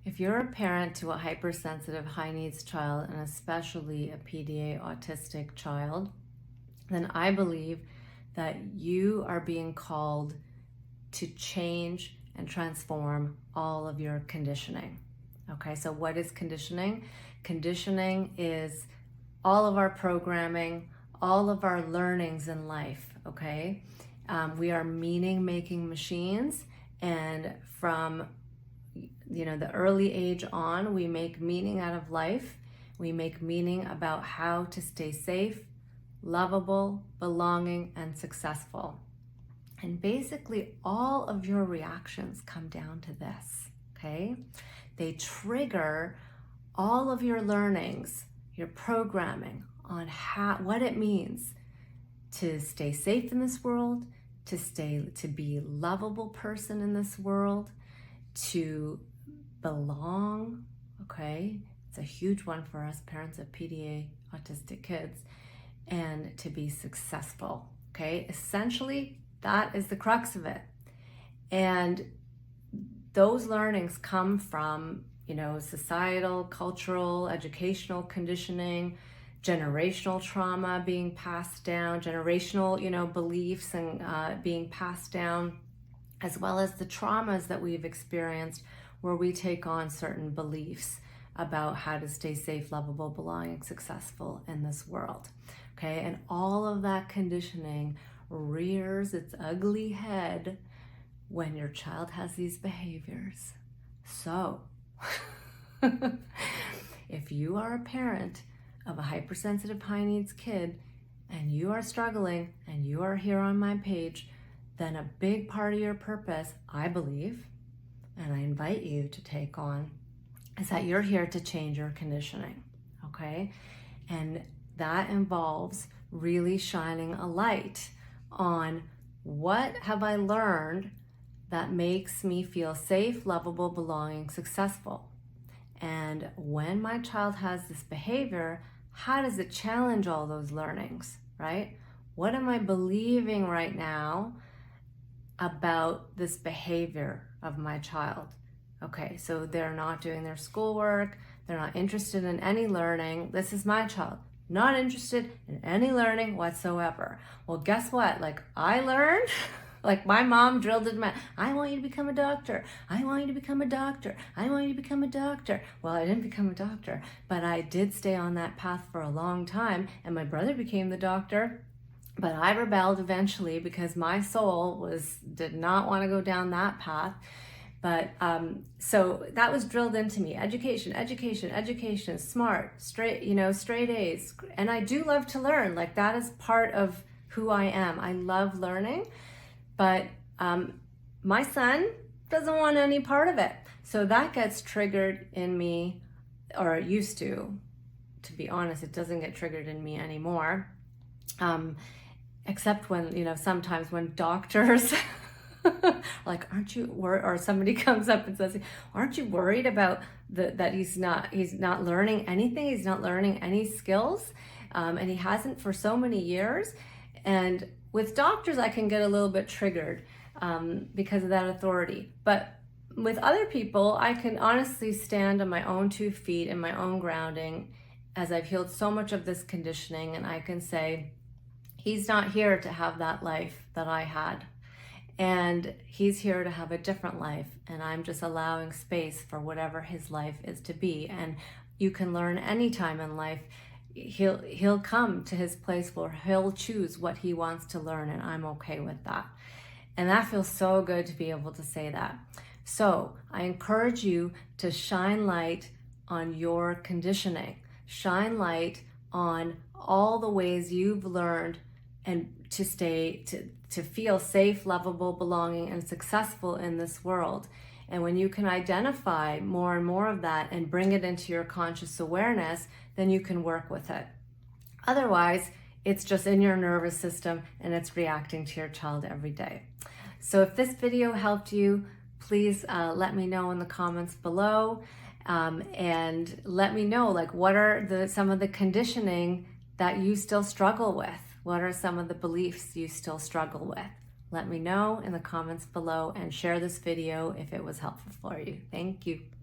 If you're a parent to a hypersensitive, high-needs child, and especially a PDA autistic child, then I believe that you are being called to change and transform all of your conditioning. Okay, so what is conditioning? Conditioning is all of our programming, all of our learnings in life, okay? We are meaning-making machines, and from the early age on, we make meaning out of life. We make meaning about how to stay safe, lovable, belonging, and successful. And basically all of your reactions come down to this, okay? They trigger all of your learnings, your programming on what it means to stay safe in this world, to be a lovable person in this world, to belong, okay? It's a huge one for us parents of PDA autistic kids, and to be successful, okay? Essentially, that is the crux of it. And those learnings come from, societal, cultural, educational conditioning, generational trauma being passed down, generational, beliefs and being passed down, as well as the traumas that we've experienced where we take on certain beliefs about how to stay safe, lovable, belonging, successful in this world. Okay, and all of that conditioning rears its ugly head when your child has these behaviors. So, if you are a parent of a hypersensitive, high-needs kid, and you are struggling, and you are here on my page, then a big part of your purpose, I believe, and I invite you to take on, is that you're here to change your conditioning, okay? And that involves really shining a light on what have I learned that makes me feel safe, lovable, belonging, successful. And when my child has this behavior, how does it challenge all those learnings, right? What am I believing right now about this behavior of my child? Okay, so they're not doing their schoolwork, they're not interested in any learning. This is my child, not interested in any learning whatsoever. Well, guess what? Like I learned, like my mom drilled in my, I want you to become a doctor. I want you to become a doctor. I want you to become a doctor. Well, I didn't become a doctor, but I did stay on that path for a long time, and my brother became the doctor. But I rebelled eventually because my soul did not want to go down that path. But so that was drilled into me: education, education, education, smart, straight A's. And I do love to learn. Like that is part of who I am. I love learning, but my son doesn't want any part of it. So that gets triggered in me, or it used to be honest. It doesn't get triggered in me anymore. Except when, sometimes when doctors like, aren't you worried? Or somebody comes up and says, aren't you worried about that he's not learning anything? He's not learning any skills. And he hasn't for so many years. And with doctors, I can get a little bit triggered because of that authority. But with other people, I can honestly stand on my own 2 feet and my own grounding, as I've healed so much of this conditioning, and I can say, he's not here to have that life that I had. And he's here to have a different life. And I'm just allowing space for whatever his life is to be. And you can learn anytime in life. He'll come to his place where he'll choose what he wants to learn. And I'm okay with that. And that feels so good to be able to say that. So I encourage you to shine light on your conditioning. Shine light on all the ways you've learned and to feel safe, lovable, belonging, and successful in this world. And when you can identify more and more of that and bring it into your conscious awareness, then you can work with it. Otherwise, it's just in your nervous system and it's reacting to your child every day. So if this video helped you, please let me know in the comments below, and let me know, like, what are some of the conditioning that you still struggle with? What are some of the beliefs you still struggle with? Let me know in the comments below, and share this video if it was helpful for you. Thank you.